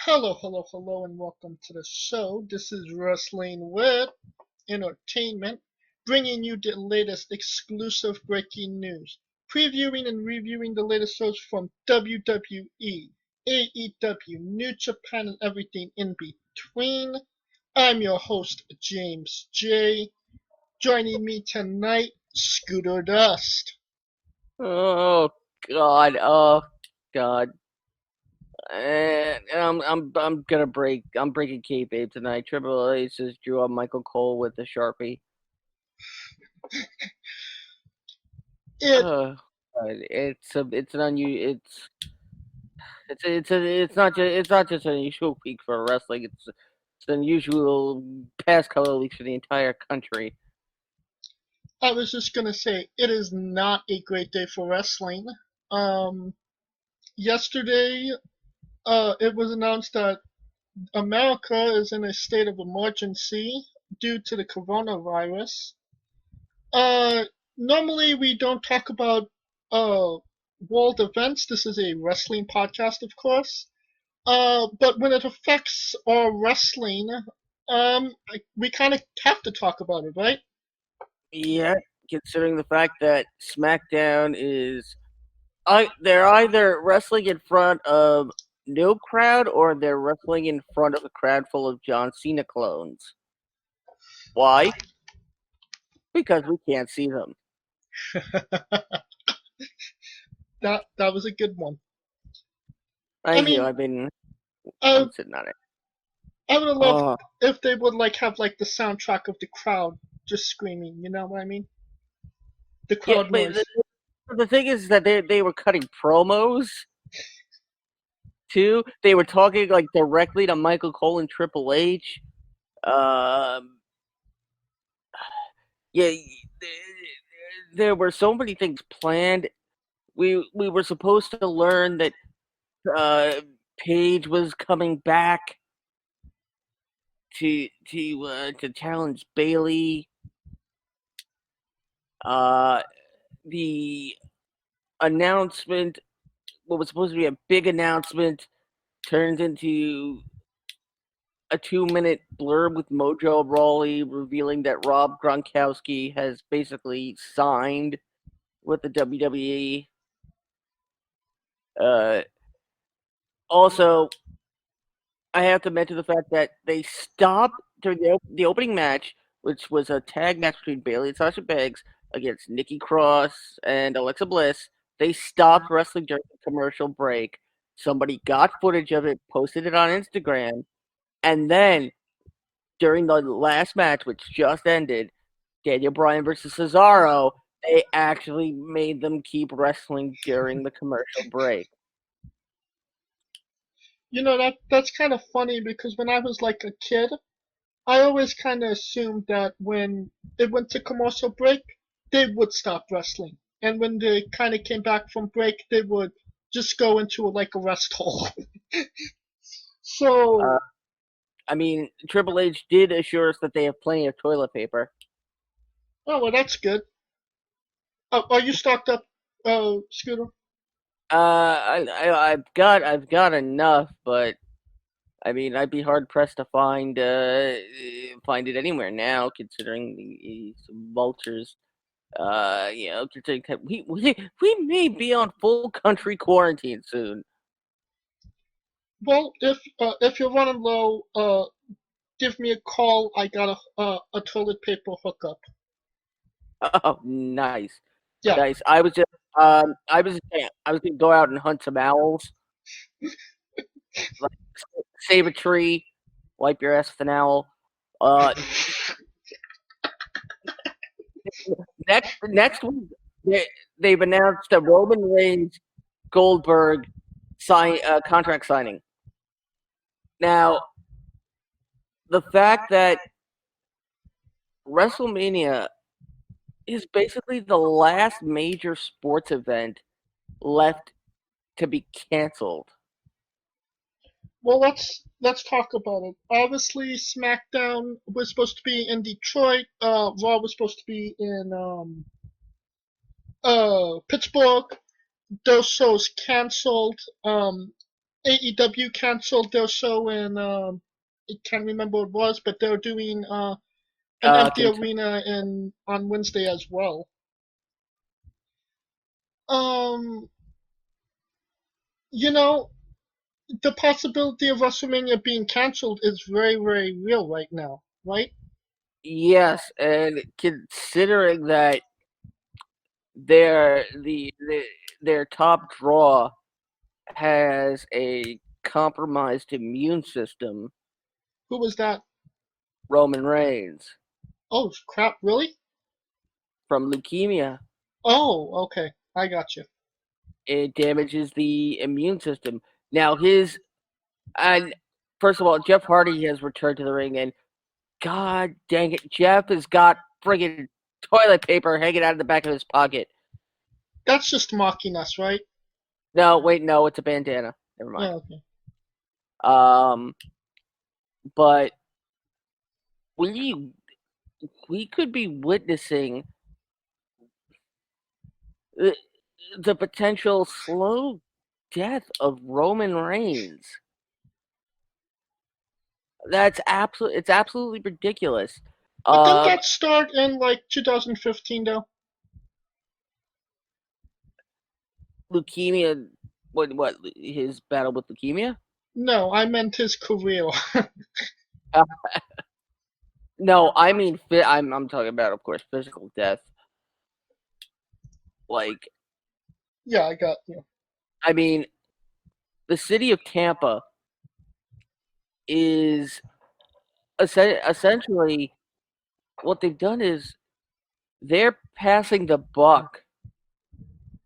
Hello, hello, hello, and welcome to the show. This is Wrestling with Entertainment, bringing you the latest exclusive breaking news, previewing and reviewing the latest shows from WWE, AEW, New Japan, and everything in between. I'm your host, James J. Joining me tonight, Scooter Dust. Oh God! Oh God! And I'm gonna break. I'm breaking kayfabe tonight. Triple H just drew up Michael Cole with the Sharpie. It It's an unusual. It's not just an unusual week for wrestling. It's an unusual past couple of weeks for the entire country. I was just gonna say it is not a great day for wrestling. Um, Yesterday, it was announced that America is in a state of emergency due to the coronavirus. Uh, Normally we don't talk about uh, world events. This is a wrestling podcast, of course. But when it affects our wrestling, we kind of have to talk about it, right? Yeah, considering the fact that SmackDown they're either wrestling in front of no crowd or they're wrestling in front of a crowd full of John Cena clones. Why? Because we can't see them. That was a good one. I Thank you. mean, I'm I sitting on it. I would have loved Oh, if they would like have like the soundtrack of the crowd just screaming. You know what I mean? The yeah, crowd but noise. the thing is that they were cutting promos too. They were talking like directly to Michael Cole and Triple H. Um, yeah, there were so many things planned. We were supposed to learn that uh, Paige was coming back to challenge Bailey. Uh, the announcement, what was supposed to be a big announcement, turns into a 2-minute blurb with Mojo Rawley revealing that Rob Gronkowski has basically signed with the WWE. Uh, Also, I have to mention the fact that they stopped during the opening match, which was a tag match between Bailey and Sasha Banks against Nikki Cross and Alexa Bliss. They stopped wrestling during the commercial break. Somebody got footage of it, posted it on Instagram, and then during the last match, which just ended, Daniel Bryan versus Cesaro, they actually made them keep wrestling during the commercial break. You know that's kind of funny because when I was like a kid, I always kind of assumed that when it went to commercial break, they would stop wrestling, and when they kind of came back from break, they would just go into like a rest hall. Uh, So, I mean, Triple H did assure us that they have plenty of toilet paper. oh well, that's good. Are you stocked up, Scooter? I've got enough, but I mean, I'd be hard pressed to find it anywhere now, considering these vultures. Considering that we may be on full country quarantine soon. Well, if you're running low, give me a call. I got a toilet paper hookup. Oh, nice, Yeah. nice. I was gonna go out and hunt some owls, like save a tree, wipe your ass with an owl. Uh, next week they've announced a Roman Reigns Goldberg contract signing. Now, the fact that WrestleMania is basically the last major sports event left to be canceled. Well, let's talk about it. Obviously, SmackDown was supposed to be in Detroit. Raw was supposed to be in Pittsburgh. Those shows canceled. AEW canceled their show in I can't remember what it was, but they're doing an empty Kent- arena in on Wednesday as well. Um, you know, the possibility of WrestleMania being canceled is very, very real right now, right? yes, and considering that their their top draw has a compromised immune system, Who was that? Roman Reigns, Oh crap! Really? from leukemia. Oh, okay. I got you. It damages the immune system. Now his and first of all, Jeff Hardy has returned to the ring, and God dang it, Jeff has got friggin' toilet paper hanging out of the back of his pocket. That's just mocking us, right? No, wait, no, it's a bandana. Never mind. Oh, okay. Um, but we we could be witnessing the, the potential slow death of Roman Reigns. It's absolutely ridiculous. But didn't Um, that start in like 2015 though? leukemia. What his battle with leukemia? No, I meant his career. Uh, no, I mean I'm talking about, of course, physical death. Like, Yeah, I got you. I mean, the city of Tampa is essentially what they've done is they're passing the buck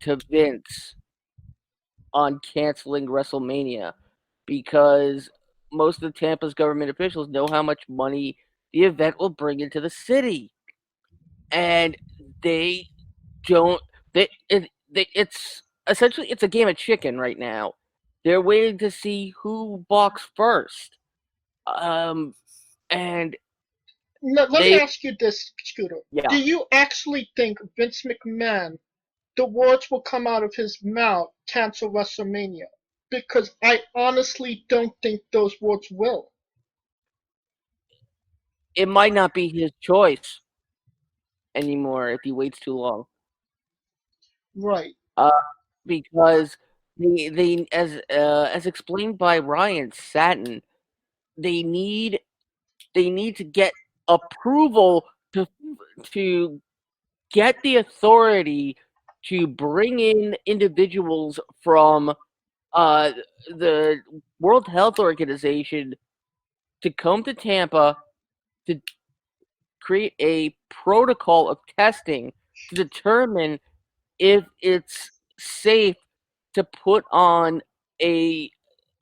to Vince on canceling WrestleMania because most of Tampa's government officials know how much money the event will bring into the city, and they don't. It's essentially it's a game of chicken right now. They're waiting to see who balks first. Um, and Let me they ask you this, Scooter. yeah, Do you actually think Vince McMahon, the words will come out of his mouth, cancel WrestleMania? Because I honestly don't think those words will. it might not be his choice anymore if he waits too long. Right. Uh, because they as explained by Ryan Satin, they need they need to get approval to to get the authority to bring in individuals from uh, the World Health Organization to come to Tampa to create a protocol of testing to determine if it's safe to put on a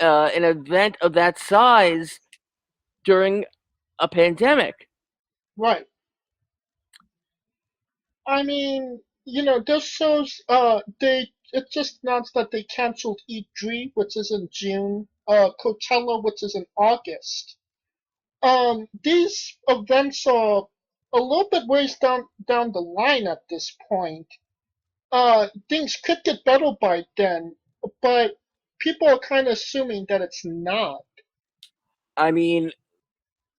an event of that size during a pandemic. Right. I mean, those shows, they it just announced that they canceled E3, which is in June, Coachella, which is in August. These events are a little bit ways down the line at this point. Things could get better by then, but people are kind of assuming that it's not. I mean,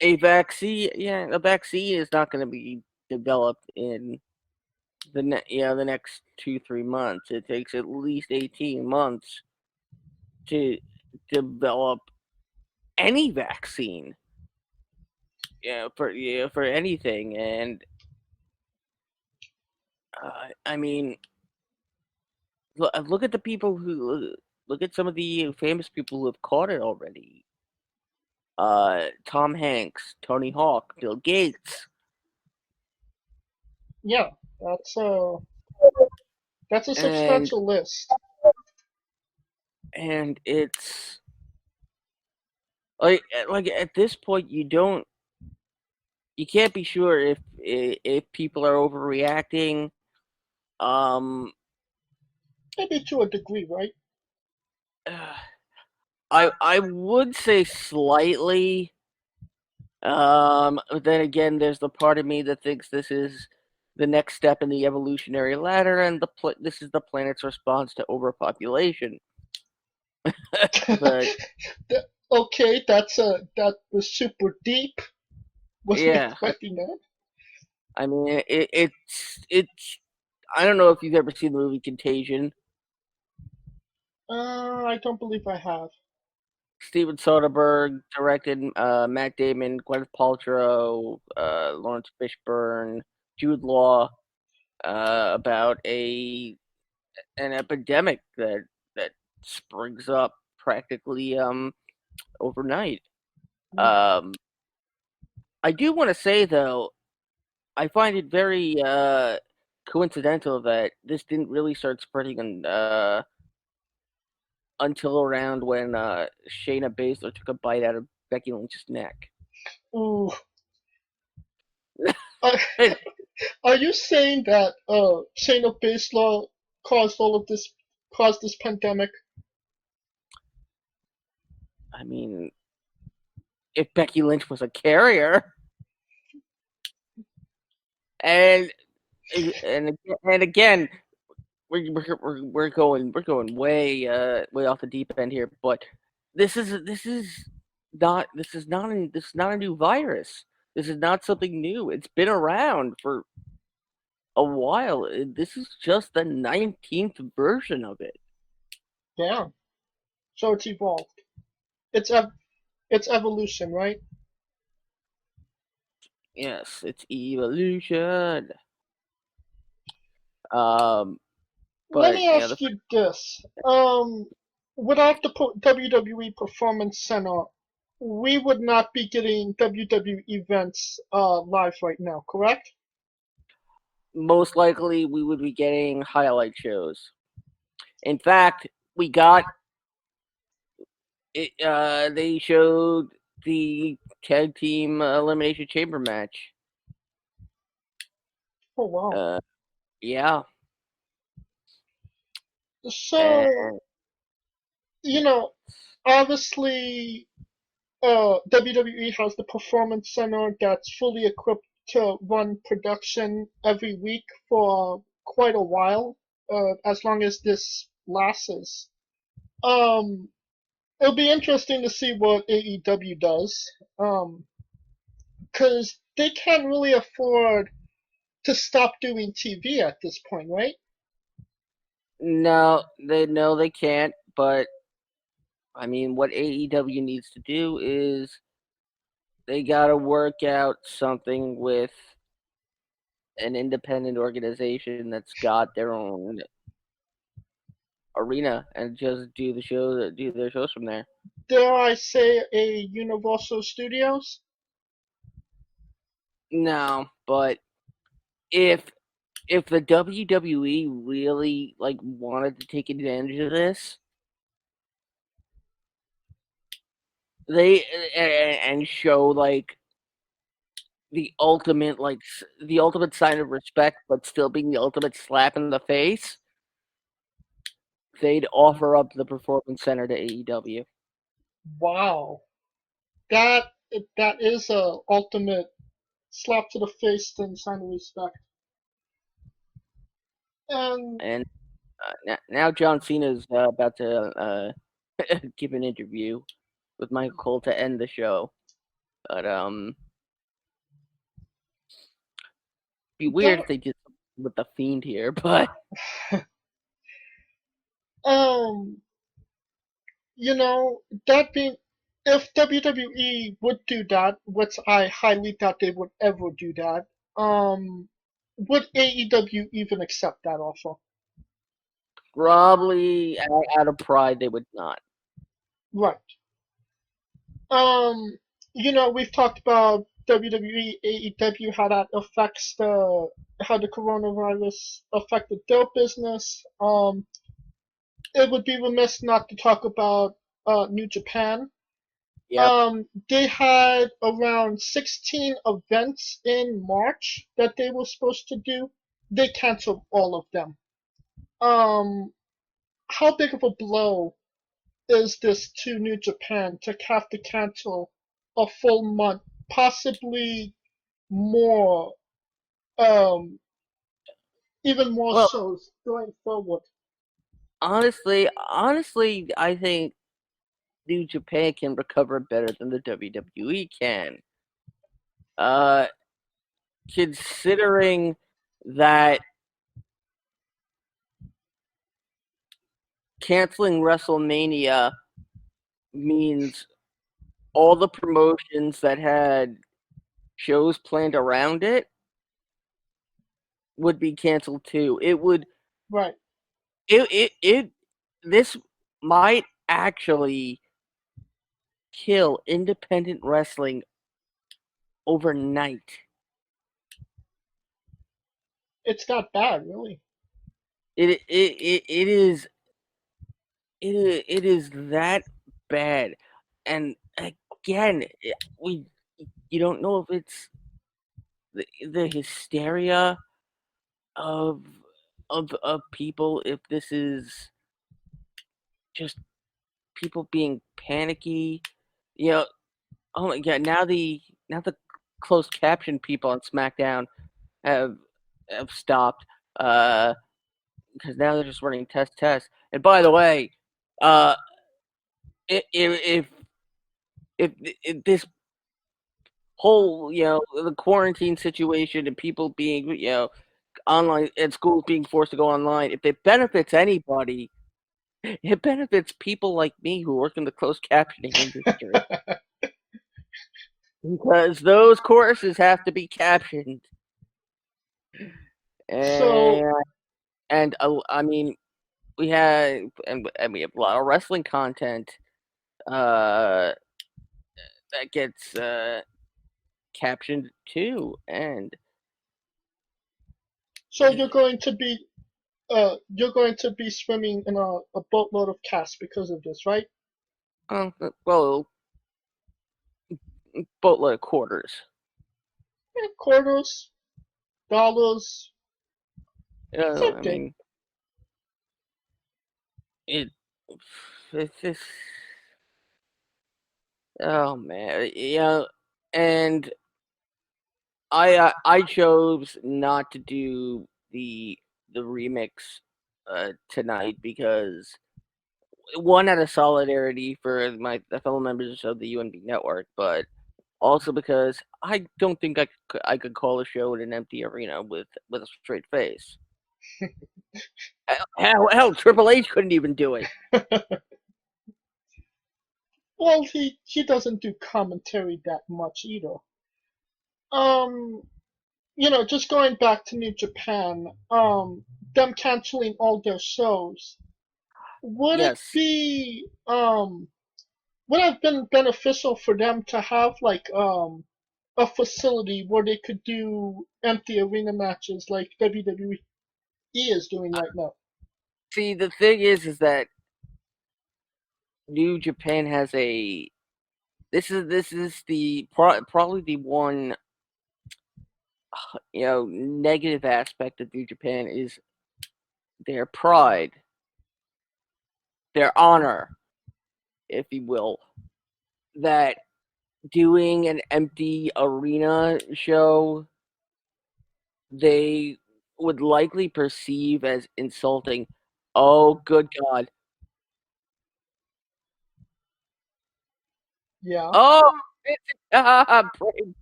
a vaccine is not going to be developed in the next 2-3 months. It takes at least 18 months to develop any vaccine. For anything, and I mean, look at the people who look at some of the famous people who have caught it already. Tom Hanks, Tony Hawk, Bill Gates, Yeah, that's a that's a and substantial list. it's like at this point you can't be sure if people are overreacting. Um, Maybe to a degree, right? I would say slightly. But then again, there's the part of me that thinks this is the next step in the evolutionary ladder, and this is the planet's response to overpopulation. But Okay, that was super deep. Wasn't yeah, expecting that. I mean, it's. I don't know if you've ever seen the movie Contagion. I don't believe I have. Steven Soderbergh directed, Matt Damon, Gwyneth Paltrow, Lawrence Fishburne, Jude Law, about a an epidemic that springs up practically overnight. Hmm. Um, I do want to say though, I find it very coincidental that this didn't really start spreading until around when Shayna Baszler took a bite out of Becky Lynch's neck. Ooh. Are, are you saying that Shayna Baszler caused all of this, caused this pandemic? I mean, if Becky Lynch was a carrier, and and again, we're going way off the deep end here, but this is not a new virus. This is not something new. It's been around for a while. This is just the 19th version of it. Yeah. So it's evolved. It's evolution, right? Yes, it's evolution. Um, Let but me yeah, the ask you this. Without the WWE Performance Center, we would not be getting WWE events live right now, correct? most likely we would be getting highlight shows. In fact, we got it. They showed the tag team elimination chamber match. Oh wow. Uh, yeah, So, and you know, obviously, WWE has the Performance Center that's fully equipped to run production every week for quite a while, as long as this lasts. Um, It'll be interesting to see what AEW does, because they can't really afford to stop doing TV at this point, right? no, they can't. But I mean, what AEW needs to do is they got to work out something with an independent organization that's got their own arena and just do their shows from there. Dare I say a Universal Studios? No, but if if the WWE really like wanted to take advantage of this, they and show like the ultimate sign of respect, but still being the ultimate slap in the face, they'd offer up the performance center to AEW. Wow, that that is a ultimate slap to the face thing, sign of respect. And And now John Cena's about to give an interview with Michael Cole to end the show. But be weird that if they did something with the Fiend here. But um that being, if WWE would do that, which I highly doubt they would ever do that, would AEW even accept that offer? probably out of pride, they would not. Right. Um, we've talked about WWE, AEW, how that affects how the coronavirus affected their business. It would be remiss not to talk about New Japan. Yep. They had around 16 events in March that they were supposed to do. They canceled all of them. Um, how big of a blow is this to New Japan to have to cancel a full month, possibly more, um, even more Well, shows going forward? honestly, I think New Japan can recover better than the WWE can. Uh, Considering that canceling WrestleMania means all the promotions that had shows planned around it would be canceled too. Right. It this might actually kill independent wrestling overnight. It's that bad, really. It is it is that bad, and again, we you don't know if it's the hysteria of of people, if this is just people being panicky. You know, oh my god! Now the closed caption people on SmackDown have stopped because now they're just running test. And by the way, uh, if if this whole the quarantine situation and people being online and schools being forced to go online, if it benefits anybody, it benefits people like me who work in the closed captioning industry because those courses have to be captioned. So, And I mean, we have a lot of wrestling content uh, that gets captioned too, and so you're going to be swimming in a boatload of cash because of this, right? well, boatload of quarters. Quarters, dollars, same I thing. mean, it it's just oh man, and I chose not to do the remix tonight because one, out of solidarity for the fellow members of the UNB network, but also because I don't think I could call a show in an empty arena with a straight face. Hell, Triple H couldn't even do it. Well, he doesn't do commentary that much either. Um, just going back to New Japan, them canceling all their shows, would it Yes. be would have been beneficial for them to have like a facility where they could do empty arena matches like WWE is doing right now? See, the thing is that New Japan has a this is probably the one negative aspect of New Japan is their pride, their honor, if you will, that doing an empty arena show they would likely perceive as insulting. Oh, good God. Yeah. Oh, it's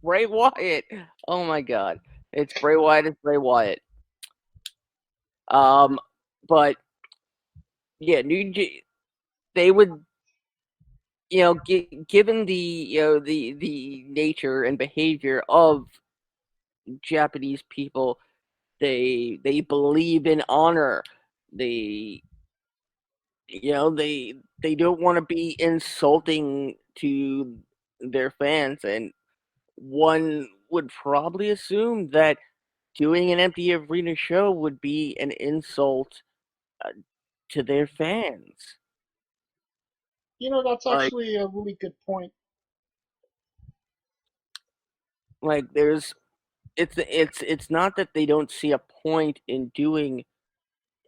Bray Wyatt. Oh my God. It's Bray Wyatt. It's Bray Wyatt. Um, but yeah, they would, given the the nature and behavior of Japanese people, they believe in honor. They they don't want to be insulting to their fans, and one would probably assume that doing an empty arena show would be an insult uh, to their fans. That's Like actually a really good point. there's it's not that they don't see a point in doing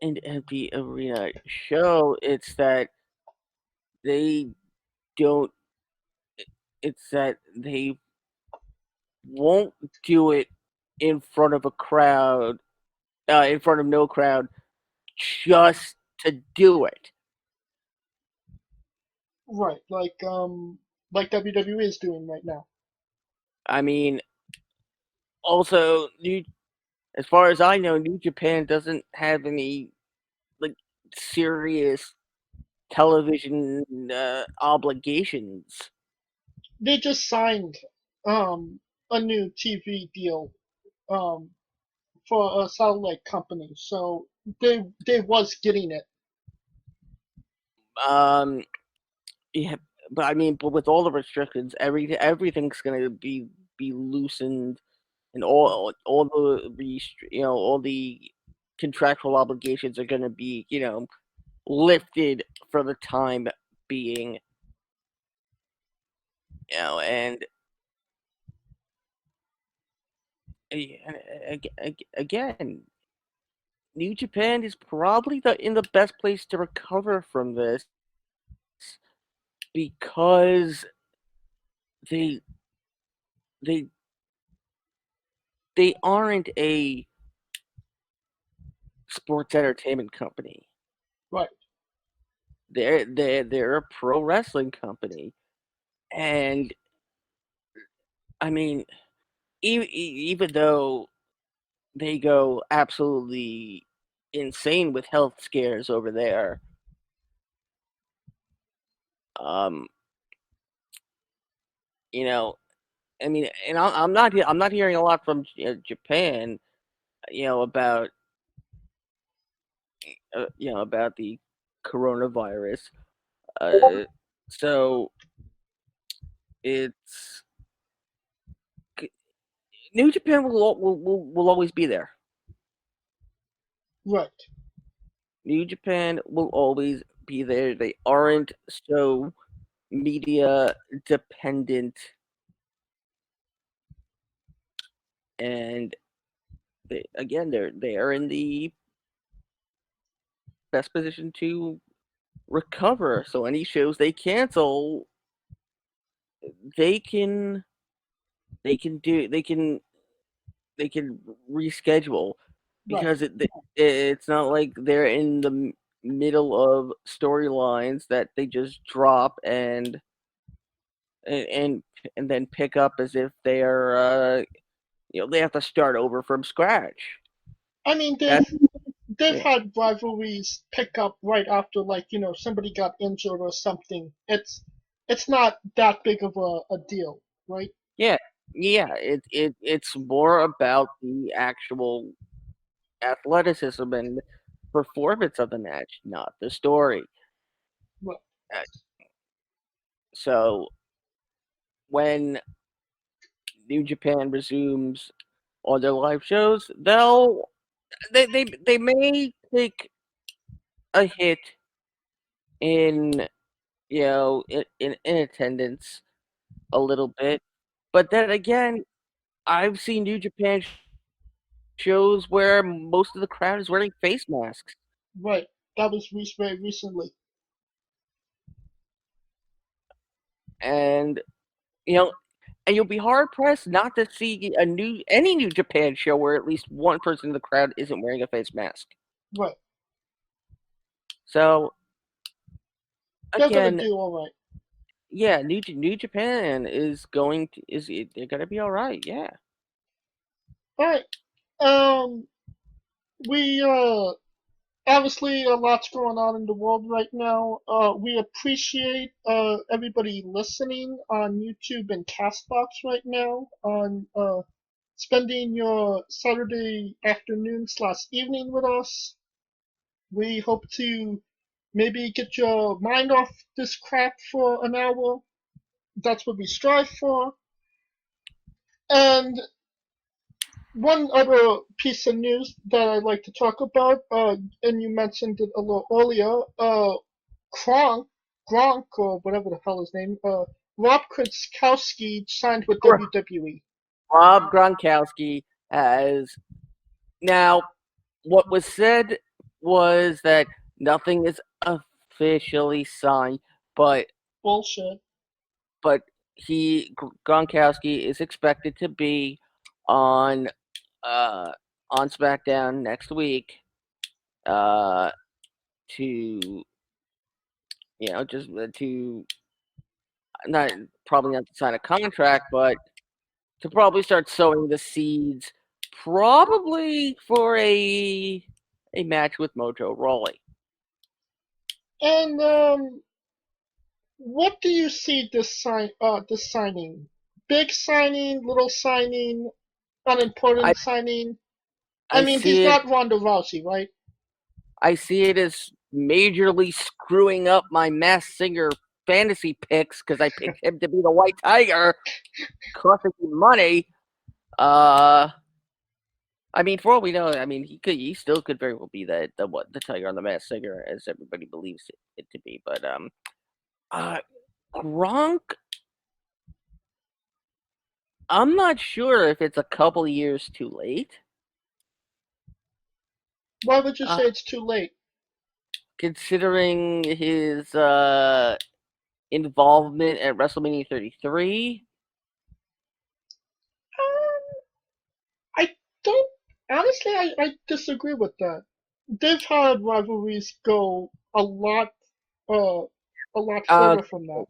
an empty arena show. It's that they don't. It's that they won't do it in front of a crowd, in front of no crowd, just to do it. Right, like WWE is doing right now. I mean, also, as far as I know, New Japan doesn't have any like serious television obligations. They just signed a new TV deal um for a satellite company, so they was getting it. Um, yeah, but I mean, but with all the restrictions, everything's gonna be loosened, and all the all the contractual obligations are gonna be lifted for the time being. And again, New Japan is probably in the best place to recover from this because they they they aren't a sports entertainment company. Right. They're a pro wrestling company, and I mean, even though they go absolutely insane with health scares over there, um, you know, I mean, and I'm not hearing a lot from Japan, about about the coronavirus. Uh, so it's New Japan will always be there. Right. New Japan will always be there. They aren't so media dependent, and they are in the best position to recover. So any shows they cancel, they can they can do they can reschedule Right. because it's not like they're in the middle of storylines that they just drop and and, and then pick up as if they are they have to start over from scratch. I mean, That they've yeah had rivalries pick up right after, like, somebody got injured or something. It's not that big of a deal, right? yeah yeah. It's more about the actual athleticism and performance of the match, not the story. Right. Uh, So when New Japan resumes on their live shows, they may take a hit in in attendance a little bit, but then again, I've seen New Japan shows where most of the crowd is wearing face masks, Right. That was very recently. and you know, and you'll be hard pressed not to see any New Japan show where at least one person in the crowd isn't wearing a face mask. Right. So They're gonna again, do all right. yeah, New Japan is they're gonna be all right. Yeah, All right. Um, we obviously a lot's going on in the world right now. We appreciate everybody listening on YouTube and Castbox right now on spending your Saturday afternoon slash evening with us. We hope to maybe get your mind off this crap for an hour. That's what we strive for. And one other piece of news that I'd like to talk about, and you mentioned it a little earlier, Kronk, Gronk, or whatever the hell his name, Rob Kronkowski signed with WWE. Rob Gronkowski has now. What was said was that nothing is officially signed, but Bullshit. but Gronkowski is expected to be on uh, on SmackDown next week. Uh, to just to not probably not to sign a contract, but to probably start sowing the seeds, probably for a match with Mojo Rawley. And what do you see this signing? Big signing, little signing, I unimportant signing? I I mean, he's see it not Ronda Rousey, right? I see it as majorly screwing up my Masked Singer fantasy picks because I picked him to be the White Tiger, costing me money. Uh, I mean, for all we know, I mean, he still could very well be the Tiger on the Masked Singer, as everybody believes it to be. But uh, Gronk, I'm not sure if it's a couple years too late. Why would you Uh, say it's too late? Considering his involvement at WrestleMania 33. Um, I don't. Honestly, I disagree with that. They've had rivalries go uh, a lot Uh, further from that.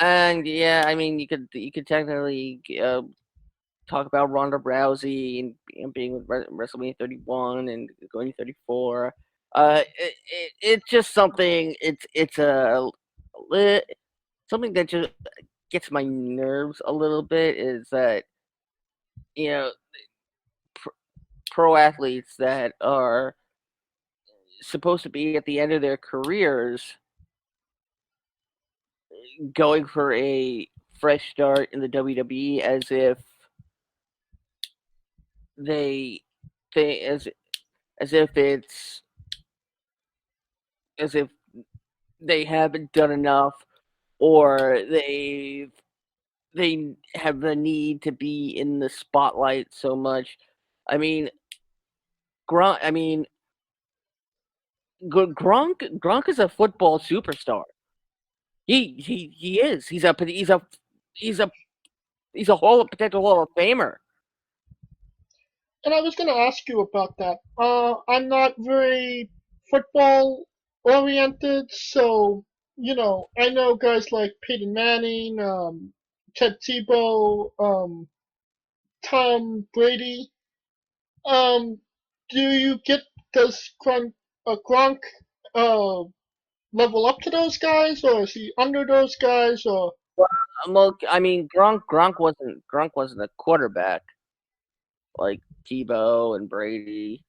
and yeah, I mean, you could technically talk about Ronda Rousey and being with WrestleMania 31 and going to 34. It's just something. It's something that just gets my nerves a little bit. Is that you know pr- pro athletes that are supposed to be at the end of their careers going for a fresh start in the WWE they they as if it's as if they haven't done enough or they have the need to be in the spotlight so much. I mean, Gronk. I mean, Gronk is a football superstar. He is. He's a potential Hall of Famer. And I was going to ask you about that. I'm not very football oriented, so I know guys like Peyton Manning, Ted Tebow, Tom Brady. Um, do you get does Gronk uh, level up to those guys, or is he under those guys? Or Well, I mean, Gronk wasn't a quarterback like Tebow and Brady.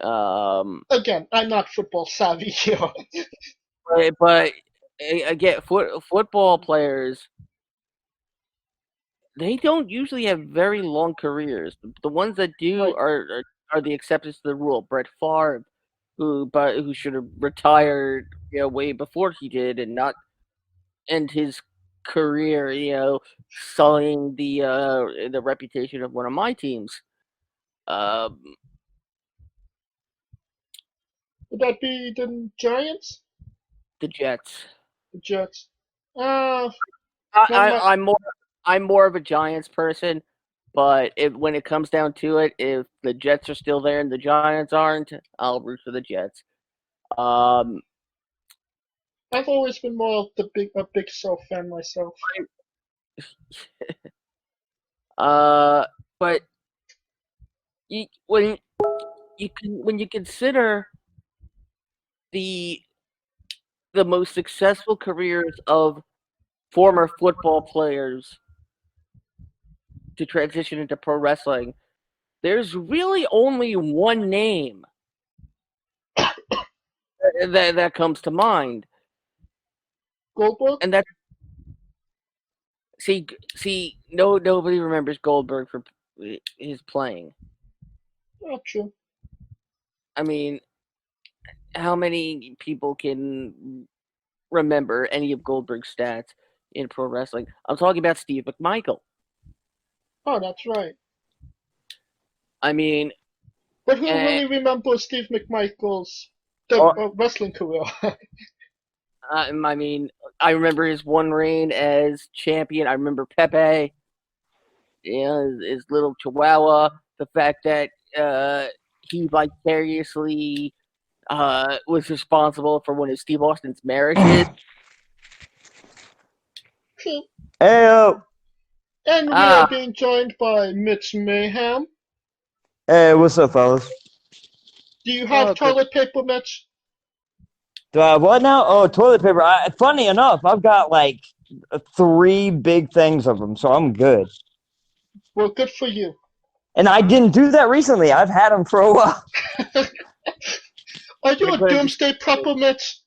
Um, again, I'm not football savvy here. but again, football players they don't usually have very long careers. The ones that do Right. are the exceptions to the rule. Brett Favre, who should have retired way before he did and not end his career sullying the reputation of one of my teams. Um, Would that be the Giants, the Jets. the Jets? Uh, I, one of my I, I'm more I'm more of a Giants person, but if when it comes down to it, if the Jets are still there and the Giants aren't, I'll root for the Jets. Um, I've always been more of a Big South fan myself. uh, but when when you consider the the most successful careers of former football players to transition into pro wrestling, there's really only one name that comes to mind, Goldberg? and that's no nobody remembers Goldberg for his playing. Not true. I mean, how many people can remember any of Goldberg's stats in pro wrestling? I'm talking about Steve McMichael. Oh, that's right. I mean, But who uh, really remembers Steve McMichael's or, wrestling career? I mean, I remember his one reign as champion. I remember Pepe, his little Chihuahua. The fact that he vicariously was responsible for one of Steve Austin's marriages. And we are Ah, being joined by Mitch Mayhem. Hey, what's up, fellas? Do you have good. toilet paper, Mitch? Do I have what now? Oh, toilet paper. Funny enough, I've got like 3 big things of them, so I'm good. Well, good for you. And I didn't do that recently. I've had them for a while. Are you a doomsday prepper, Mitch?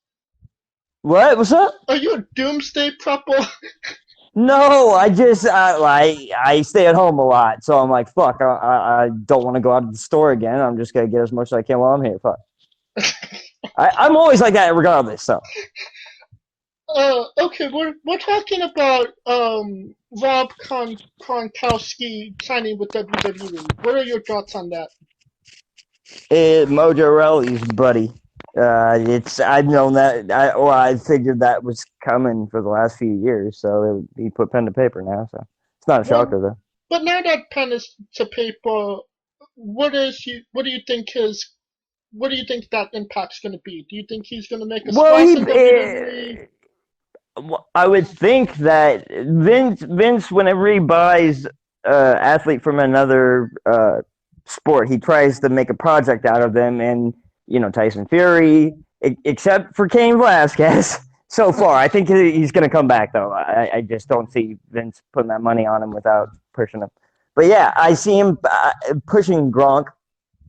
What? What's up? Are you a doomsday prepper? No, I stay at home a lot, so I'm like, fuck. I don't want to go out to the store again. I'm just gonna get as much as I can while I'm here. Fuck. I'm always like that, regardless. So. Okay, we're talking about Rob Gronkowski signing with WWE. What are your thoughts on that? Mojo Rawley's buddy. I've known that. I figured that was coming for the last few years. So he put pen to paper now. So it's not a shocker though. But now that pen is to paper, what do you think that impact's going to be? Do you think he's going to make a splash in WWE? I would think that Vince, whenever he buys athlete from another sport, he tries to make a project out of them. And Tyson Fury, except for Cain Velasquez, so far, I think he's going to come back though. I just don't see Vince putting that money on him without pushing him. But yeah, I see him pushing Gronk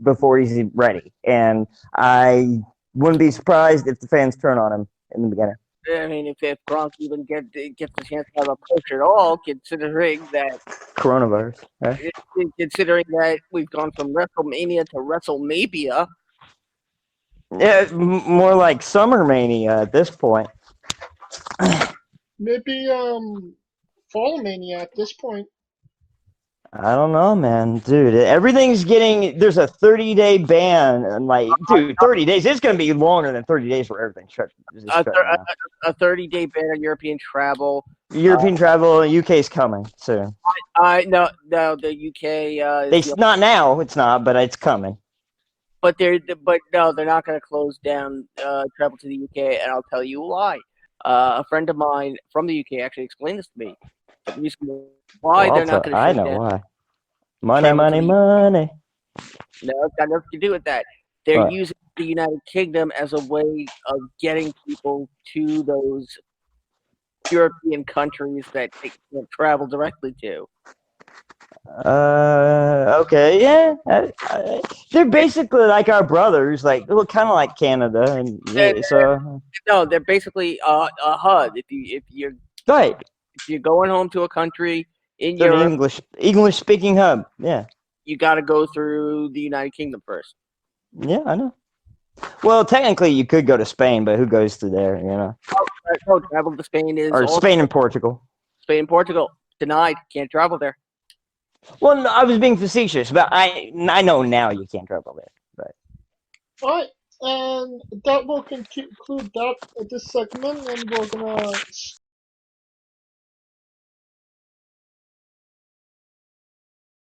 before he's ready, and I wouldn't be surprised if the fans turn on him in the beginning. I mean, if Gronk even gets the chance to have a push at all, considering that coronavirus, right? Considering that we've gone from WrestleMania to WrestleMania. Yeah, more like Summer Mania at this point. Maybe Fall Mania at this point. I don't know, man. Dude, everything's getting... There's a 30-day ban. And, dude, 30 days. It's going to be longer than 30 days for everything. A 30-day ban on European travel. European travel, UK's coming soon. No, the UK... not now, it's not, but it's coming. But no, they're not going to close down travel to the UK, and I'll tell you why. A friend of mine from the UK actually explained this to me. Why they're not going to shut down. I know why. Money. No, it's got nothing to do with that. They're using the United Kingdom as a way of getting people to those European countries that they can't travel directly to. Okay, yeah. They're basically like our brothers, kind of like Canada, and so. No, they're basically a HUD. If you're going home to a country in Europe, English speaking hub, yeah. You got to go through the United Kingdom first. Yeah, I know. Well, technically, you could go to Spain, but who goes through there? No, travel to Spain is Spain and Portugal. Spain and Portugal denied. Can't travel there. Well, no, I was being facetious, but I know now you can't travel there. But. All right, and that will conclude this segment, and we're gonna